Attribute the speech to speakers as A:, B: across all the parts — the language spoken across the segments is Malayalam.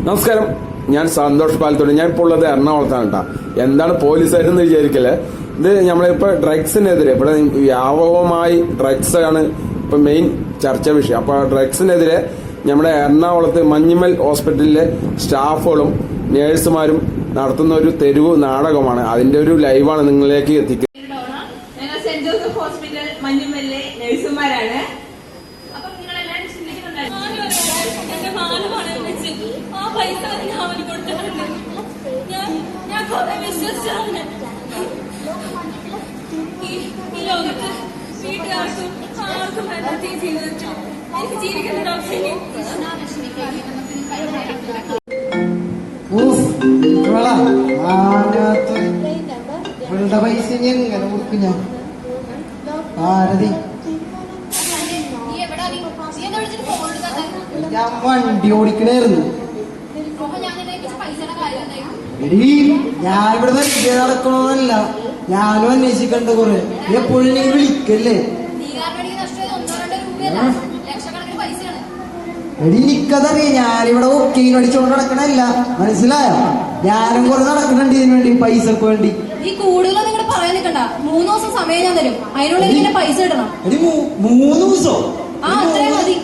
A: നമസ്കാരം, ഞാൻ സന്തോഷ് പാലത്തോട്. ഞാൻ ഇപ്പോൾ ഉള്ളത് എറണാകുളത്താണ് കേട്ടോ. എന്താണ് പോലീസുകാരെന്ന് വിചാരിക്കല്, ഇത് നമ്മളിപ്പോ ഡ്രഗ്സിനെതിരെ ഇവിടെ വ്യാപകമായി ഡ്രഗ്സ് ആണ് ഇപ്പൊ മെയിൻ ചർച്ചാ വിഷയം. അപ്പൊ ഡ്രഗ്സിനെതിരെ നമ്മുടെ എറണാകുളത്ത് മഞ്ഞുമൽ ഹോസ്പിറ്റലിലെ സ്റ്റാഫുകളും നേഴ്സുമാരും നടത്തുന്ന ഒരു തെരുവ് നാടകമാണ്. അതിന്റെ ഒരു ലൈവാണ് നിങ്ങളിലേക്ക് എത്തിക്കുന്നത്.
B: സെന്റ് ജോസഫ് ഹോസ്പിറ്റൽ മഞ്ഞുമലിലെ നഴ്സുമാരാണ്. അപ്പൊ നിങ്ങളെല്ലാരും ഞാൻ കുറെ വിശ്വസിച്ചാണ് ഈ ലോകത്ത് വീട്ടുകാർക്കും ആർക്കും വേണ്ടാത്ത ഈ ജീവിതത്തിൽ എനിക്ക് ജീവിക്കുന്ന ഡോക്ടറിനെ
C: പൈസ എങ്ങനെ കൊടുക്കും ഞാൻ? ഭാരതി, ഞാൻ വണ്ടി ഓടിക്കണായിരുന്നു. ഞാനിവിടെ വെറുതെ നടക്കണമെന്നല്ല, ഞാനും അന്വേഷിക്കണ്ട കുറെ. എപ്പോഴും നീ വിളിക്കല്ലേ? എടി എനിക്കതറിയ, ഞാനിവിടെ ഒക്കെയും അടിച്ചോണ്ട് നടക്കണല്ല, മനസ്സിലായോ? ഞാനും കുറെ നടക്കണുണ്ട് ഇതിനു വേണ്ടി, പൈസക്ക് വേണ്ടി.
B: ഈ കൂടുതൽ നിങ്ങൾ പറയാൻ നിൽക്കണ്ട. 3 ദിവസം സമയം ഞാൻ തരും, അതിനുള്ളിൽ ഇങ്ങനെ പൈസ ഇടണം.
C: എടി 3 ദിവസം?
B: ആ, അത്രയും മതി.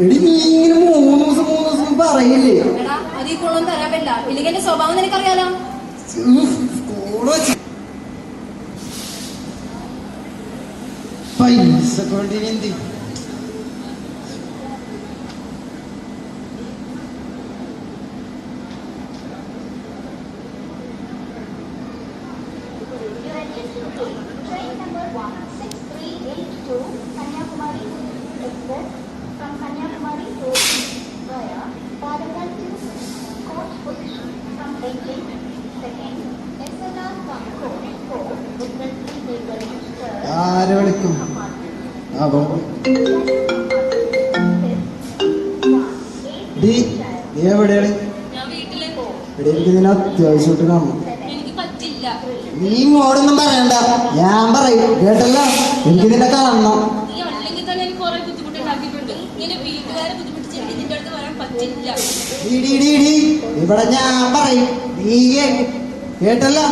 C: എടി നീ ഇങ്ങനെ 3 ദിവസം പറയില്ലേ?
B: എടാ, അതിൽ കൂടുതലൊന്നും തരാൻ പറ്റില്ല. ഇല്ലെങ്കിൽ എന്റെ സ്വഭാവം നിനക്കറിയാലോ.
C: പൈസ കൊണ്ട് എന്ത്?
D: Train number 16382 Kanyakumari Express from Kanyakumari to via Palakkad to Coach position from 18 second SLR from Coach 4 with neighboring
C: ആരെ വിളിക്കും? എവിടെയാണ്? എനിക്ക് ഇതിന് അത്യാവശ്യമായിട്ട് കാണണം. നീ ഇങ്ങോട്ടൊന്നും പറയണ്ട, ഞാൻ പറയും, കേട്ടല്ലോ? എനിക്കിതിനെ കാണണം. ഇവിടെ ഞാൻ പറയും, നീ കേട്ടല്ലോ?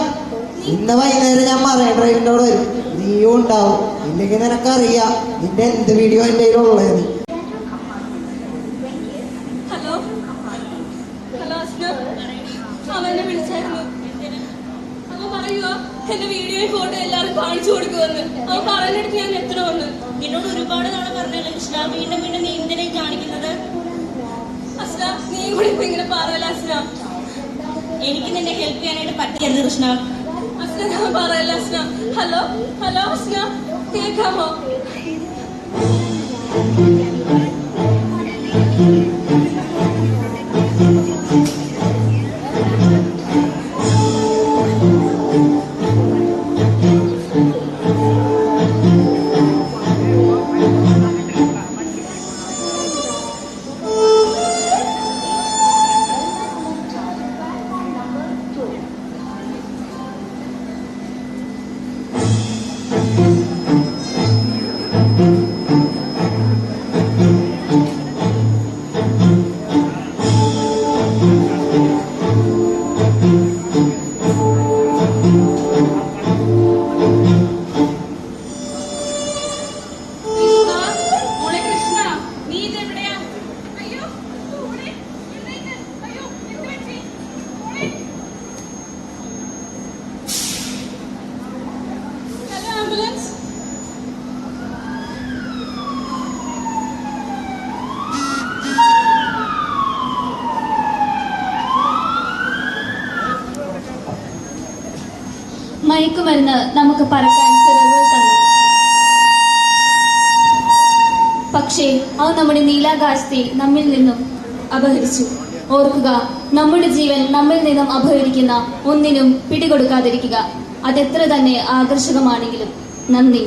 C: ഇന്ന് വൈകുന്നേരം ഞാൻ പറയാം, ഡ്രൈവിന്റെ അവിടെ വരും, നീയും ഉണ്ടാവും. ഇല്ലെങ്കിൽ നിനക്കറിയാം നിന്റെ എന്ത് വീഡിയോ എന്റെ കയ്യിലുള്ളത്.
B: ഹലോ ഹലോ, അവനെ വിളിച്ചായിരുന്നു. അവൻ പറയുക എന്റെ വീഡിയോ ഫോട്ടോ എല്ലാവരും കാണിച്ചു കൊടുക്കുമെന്ന്. അവൻ പറഞ്ഞെടുത്ത് ഞാൻ എത്തണമെന്ന്.
E: എന്നോട് ഒരുപാട് തവണ പറഞ്ഞല്ലോ കൃഷ്ണ, വീണ്ടും വീണ്ടും നീ എന്തിനാ കാണിക്കുന്നത്?
B: അസ്ന, നീ കൂടി ഇപ്പൊ ഇങ്ങനെ പറയല അസ്ന.
E: എനിക്ക് നിന്നെ ഹെൽപ്പ് ചെയ്യാനായിട്ട് പറ്റരുത് കൃഷ്ണ.
B: അസ്ന, ഞാൻ പറയല അസ്ന. ഹലോ ഹലോ അസ്ന, കേൾക്കാമോ?
F: മയക്കുമരുന്ന് നമുക്ക് പറക്കാൻ ചിലവുകൾ തന്നു. പക്ഷേ അത് നമ്മുടെ നീലാകാശത്തെ നമ്മിൽ നിന്നും അപഹരിച്ചു. ഓർക്കുക, നമ്മുടെ ജീവൻ നമ്മിൽ നിന്നും അപഹരിക്കുന്ന ഒന്നിനും പിടികൊടുക്കാതിരിക്കുക, അതെത്ര തന്നെ ആകർഷകമാണെങ്കിലും. നന്ദി.